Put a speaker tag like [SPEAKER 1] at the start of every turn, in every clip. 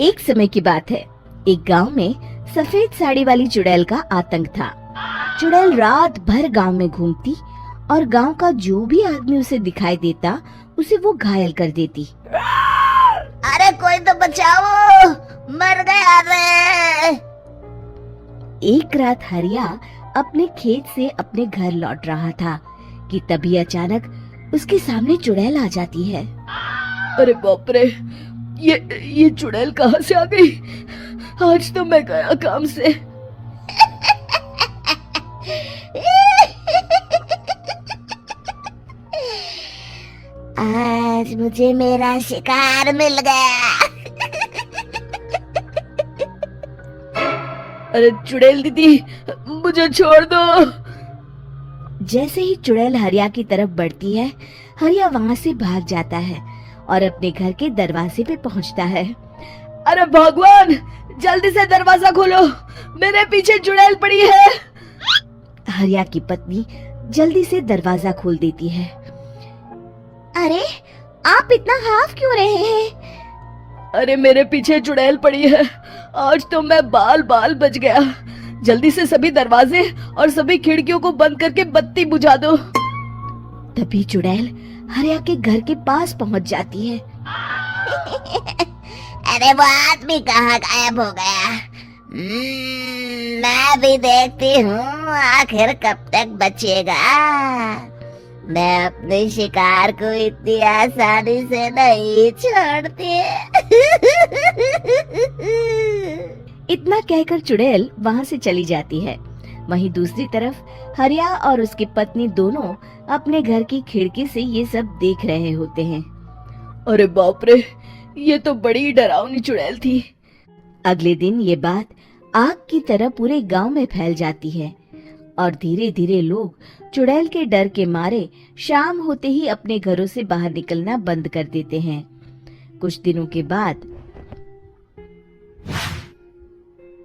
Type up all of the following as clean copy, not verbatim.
[SPEAKER 1] एक समय की बात है। एक गांव में सफेद साड़ी वाली चुड़ैल का आतंक था। चुड़ैल रात भर गांव में घूमती और गांव का जो भी आदमी उसे दिखाई देता उसे वो घायल कर देती।
[SPEAKER 2] अरे कोई तो बचाओ, मर गया रे।
[SPEAKER 1] एक रात हरिया अपने खेत से अपने घर लौट रहा था कि तभी अचानक उसके सामने चुड़ैल आ जाती है।
[SPEAKER 3] अरे बाप रे, ये चुड़ैल कहाँ से आ गई? आज तो मैं गया काम से।
[SPEAKER 2] आज मुझे मेरा शिकार मिल गया।
[SPEAKER 3] अरे चुड़ैल दीदी, मुझे छोड़ दो।
[SPEAKER 1] जैसे ही चुड़ैल हरिया की तरफ बढ़ती है, हरिया वहाँ से भाग जाता है और अपने घर के दरवाजे पे पहुँचता है।
[SPEAKER 3] अरे भगवान, जल्दी से दरवाजा खोलो, मेरे पीछे चुड़ैल पड़ी है।
[SPEAKER 1] हरिया की पत्नी जल्दी से दरवाजा खोल देती है।
[SPEAKER 2] अरे आप इतना हाफ क्यों रहे हैं?
[SPEAKER 3] अरे मेरे पीछे चुड़ैल पड़ी है, आज तो मैं बाल बाल बच गया। जल्दी से सभी दरवाजे और सभी खिड़कियों को बंद करके बत्ती बुझा दो।
[SPEAKER 1] तभी चुड़ैल हरिया के घर के पास पहुंच जाती है।
[SPEAKER 2] अरे वो आदमी कहाँ गायब हो गया? मैं भी देखती हूँ आखिर कब तक बचेगा। मैं अपने शिकार को इतनी आसानी से नहीं छोड़ती।
[SPEAKER 1] इतना कहकर चुड़ैल वहाँ से चली जाती है। वहीं दूसरी तरफ हरिया और उसकी पत्नी दोनों अपने घर की खिड़की से ये सब देख रहे होते हैं।
[SPEAKER 3] अरे बाप रे, ये तो बड़ी डरावनी चुड़ैल थी।
[SPEAKER 1] अगले दिन ये बात आग की तरह पूरे गांव में फैल जाती है और धीरे धीरे लोग चुड़ैल के डर के मारे शाम होते ही अपने घरों से बाहर निकलना बंद कर देते हैं। कुछ दिनों के बाद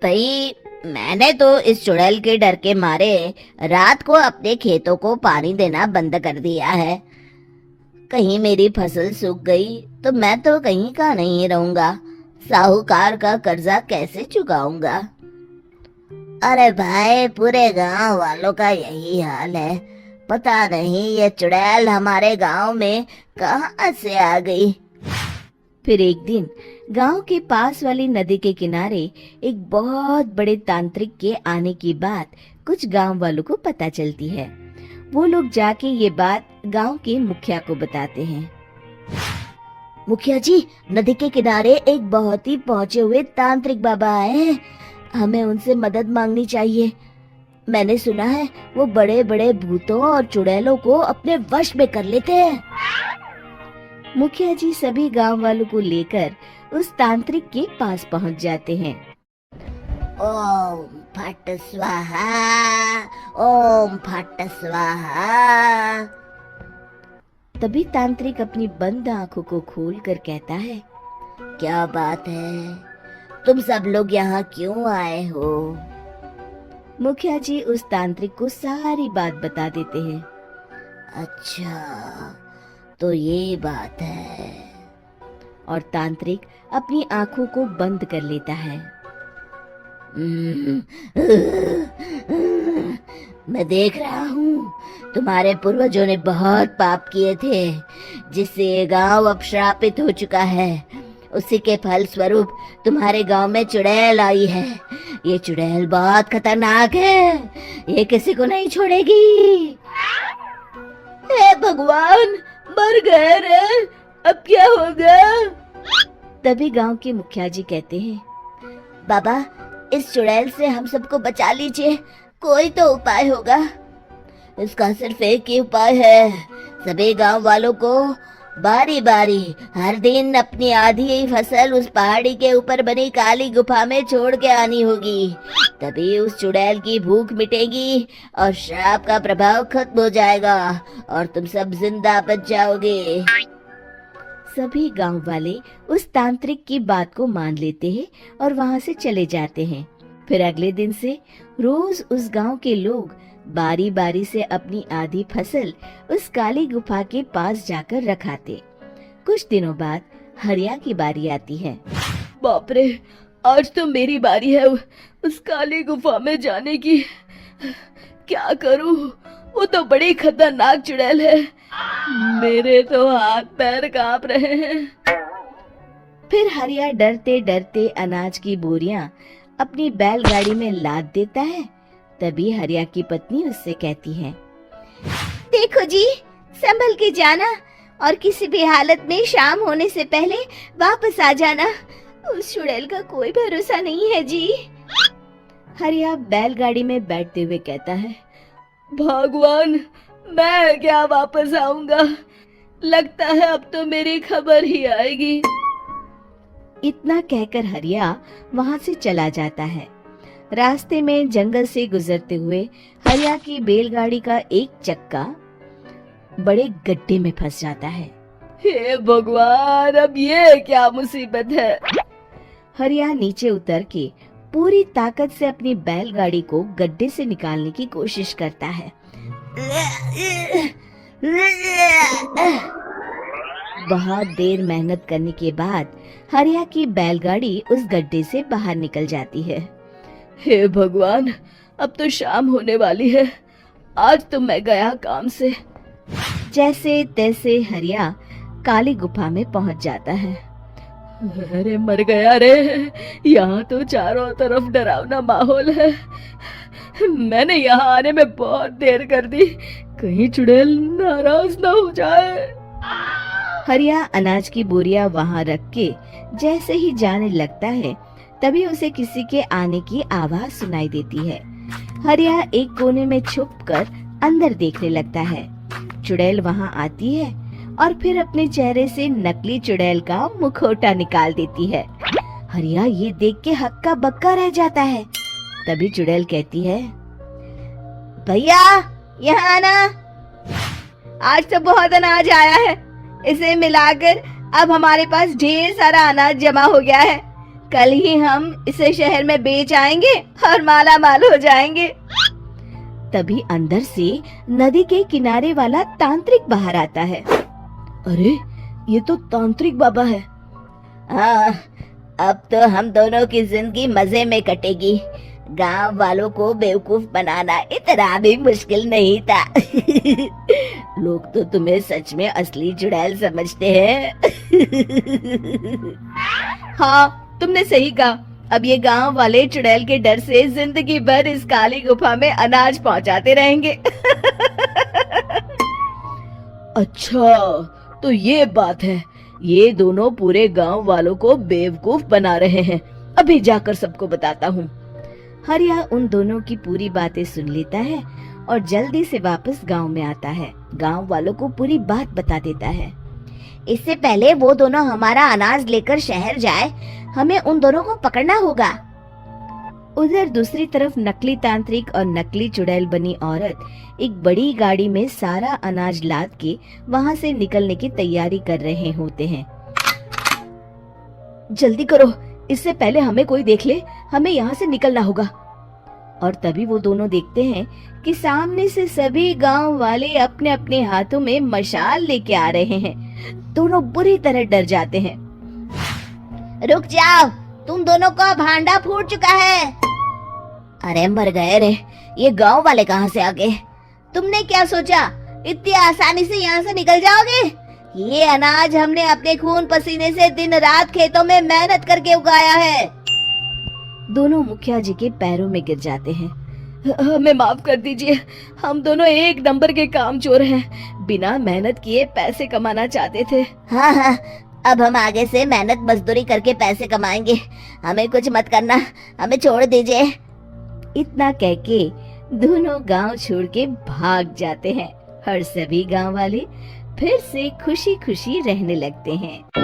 [SPEAKER 2] भाई, मैंने तो इस चुड़ैल के डर के मारे रात को अपने खेतों को पानी देना बंद कर दिया है। कहीं मेरी फसल सूख गई तो मैं तो कहीं का नहीं रहूंगा। साहूकार का कर्जा कैसे चुकाऊंगा? अरे भाई, पूरे गांव वालों का यही हाल है। पता नहीं ये चुड़ैल हमारे गांव में कहां से आ गई।
[SPEAKER 1] फिर एक दिन गांव के पास वाली नदी के किनारे एक बहुत बड़े तांत्रिक के आने की बात कुछ गांव वालों को पता चलती है। वो लोग जाके ये बात गांव के मुखिया को बताते हैं।
[SPEAKER 2] मुखिया जी, नदी के किनारे एक बहुत ही पहुंचे हुए तांत्रिक बाबा आए हैं। हमें उनसे मदद मांगनी चाहिए। मैंने सुना है वो बड़े बड़े भूतों और चुड़ैलों को अपने वश में कर लेते हैं।
[SPEAKER 1] मुखिया जी सभी गांव वालों को लेकर उस तांत्रिक के पास पहुंच जाते हैं।
[SPEAKER 2] ओम फट स्वाहा, ओम फट स्वाहा।
[SPEAKER 1] तभी तांत्रिक अपनी बंद आंखों को खोलकर कहता है,
[SPEAKER 2] क्या बात है? तुम सब लोग यहाँ क्यों आए हो?
[SPEAKER 1] मुखिया जी उस तांत्रिक को सारी बात बता देते हैं।
[SPEAKER 2] अच्छा, तो ये बात है।
[SPEAKER 1] और तांत्रिक अपनी आंखों को बंद कर लेता है।
[SPEAKER 2] मैं देख रहा हूँ तुम्हारे पूर्वजों ने बहुत पाप किए थे, जिससे ये गांव अब श्रापित हो चुका है। उसी के फल स्वरूप तुम्हारे गांव में चुड़ैल आई है। ये चुड़ैल बहुत खतरनाक है, ये किसी को नहीं छोड़ेगी।
[SPEAKER 3] हे भगवान, मर गए रे, अब क्या होगा?
[SPEAKER 1] तभी गांव के मुखिया जी कहते हैं,
[SPEAKER 2] बाबा, इस चुड़ैल से हम सबको बचा लीजिए। कोई तो उपाय होगा। इसका सिर्फ एक ही उपाय है। सभी गांव वालों को बारी बारी हर दिन अपनी आधी फसल उस पहाड़ी के ऊपर बनी काली गुफा में छोड़ के आनी होगी। तभी उस चुड़ैल की भूख मिटेगी और श्राप का प्रभाव खत्म हो जाएगा और तुम सब जिंदा बच जाओगे।
[SPEAKER 1] सभी गांव वाले उस तांत्रिक की बात को मान लेते हैं और वहां से चले जाते हैं। फिर अगले दिन से रोज उस गांव के लोग बारी बारी से अपनी आधी फसल उस काली गुफा के पास जाकर रखाते। कुछ दिनों बाद हरिया की बारी आती है।
[SPEAKER 3] बाप रे, आज तो मेरी बारी है उस काली गुफा में जाने की। क्या करूं? वो तो बड़ी खतरनाक चुड़ैल है। मेरे तो हाथ पैर कांप रहे हैं।
[SPEAKER 1] फिर हरिया डरते डरते अनाज की बोरियां अपनी बैलगाड़ी में लाद देता है। तभी हरिया की पत्नी उससे कहती है,
[SPEAKER 2] देखो जी, संभल के जाना और किसी भी हालत में शाम होने से पहले वापस आ जाना। उस चुड़ैल का कोई भरोसा नहीं है जी।
[SPEAKER 1] हरिया बैलगाड़ी में बैठते हुए कहता है,
[SPEAKER 3] भगवान, मैं क्या वापस आऊंगा? लगता है अब तो मेरी खबर ही आएगी।
[SPEAKER 1] इतना कहकर हरिया वहां से चला जाता है। रास्ते में जंगल से गुजरते हुए हरिया की बैलगाड़ी का एक चक्का बड़े गड्ढे में फंस जाता है।
[SPEAKER 3] हे भगवान, अब ये क्या मुसीबत है?
[SPEAKER 1] हरिया नीचे उतर के पूरी ताकत से अपनी बैलगाड़ी को गड्ढे से निकालने की कोशिश करता है। बहुत देर मेहनत करने के बाद हरिया की बैलगाड़ी उस गड्ढे से बाहर निकल जाती है।
[SPEAKER 3] हे भगवान, अब तो शाम होने वाली है। आज तो मैं गया काम से।
[SPEAKER 1] जैसे तैसे हरिया काली गुफा में पहुंच जाता है।
[SPEAKER 3] अरे मर गया रे, यहाँ तो चारों तरफ डरावना माहौल है। मैंने यहाँ आने में बहुत देर कर दी, कहीं चुड़ैल नाराज ना हो जाए।
[SPEAKER 1] हरिया अनाज की बोरियां वहां रख के जैसे ही जाने लगता है, तभी उसे किसी के आने की आवाज सुनाई देती है। हरिया एक कोने में छुपकर अंदर देखने लगता है। चुड़ैल वहां आती है और फिर अपने चेहरे से नकली चुड़ैल का मुखौटा निकाल देती है। हरिया ये देख के हक्का बक्का रह जाता है। तभी चुड़ैल कहती है,
[SPEAKER 2] भैया यहाँ आना, आज तो बहुत अनाज आया है। इसे मिलाकर अब हमारे पास ढेर सारा अनाज जमा हो गया है। कल ही हम इसे शहर में बेच आएंगे और माला माल हो जाएंगे।
[SPEAKER 1] तभी अंदर से नदी के किनारे वाला तांत्रिक बाहर आता है।
[SPEAKER 3] अरे, ये तो तांत्रिक बाबा है।
[SPEAKER 2] हाँ, अब तो हम दोनों की जिंदगी मजे में कटेगी। गांव वालों को बेवकूफ बनाना इतना भी मुश्किल नहीं था। लोग तो तुम्हें सच में असली चुड़ैल समझते हैं।
[SPEAKER 3] हाँ, तुमने सही कहा। अब ये गांव वाले चुड़ैल के डर से जिंदगी भर इस काली गुफा में अनाज पहुंचाते रहेंगे। अच्छा, तो ये बात है। ये दोनों पूरे गांव वालों को बेवकूफ बना रहे हैं। अभी जाकर सबको बताता हूँ।
[SPEAKER 1] हरिया उन दोनों की पूरी बातें सुन लेता है और जल्दी से वापस गांव में आता है। गांव वालों को पूरी बात बता देता है।
[SPEAKER 2] इससे पहले वो दोनों हमारा अनाज लेकर शहर जाए, हमें उन दोनों को पकड़ना होगा।
[SPEAKER 1] उधर दूसरी तरफ नकली तांत्रिक और नकली चुड़ैल बनी औरत एक बड़ी गाड़ी में सारा अनाज लाद के वहां से निकलने की तैयारी कर रहे होते हैं।
[SPEAKER 3] जल्दी करो, इससे पहले हमें कोई देख ले। हमें यहाँ से निकलना होगा।
[SPEAKER 1] और तभी वो दोनों देखते हैं कि सामने से सभी गांव वाले अपने अपने हाथों में मशाल लेके आ रहे हैं। दोनों बुरी तरह डर जाते हैं।
[SPEAKER 2] रुक जाओ, तुम दोनों का भांडा फूट चुका है। अरे मर गए रे, ये गांव वाले कहाँ से आ गए? तुमने क्या सोचा इतनी आसानी से यहाँ से निकल जाओगे? ये अनाज हमने अपने खून पसीने से दिन रात खेतों में मेहनत करके उगाया है।
[SPEAKER 1] दोनों मुखिया जी के पैरों में गिर जाते हैं।
[SPEAKER 3] हमें माफ कर दीजिए, हम दोनों एक नंबर के कामचोर हैं। बिना मेहनत किए पैसे कमाना चाहते थे।
[SPEAKER 2] हाँ, अब हम आगे से मेहनत मजदूरी करके पैसे कमाएंगे। हमें कुछ मत करना, हमें छोड़ दीजिए।
[SPEAKER 1] इतना कह के दोनों गांव छोड़ के भाग जाते हैं और सभी गांव वाले फिर से खुशी खुशी रहने लगते हैं।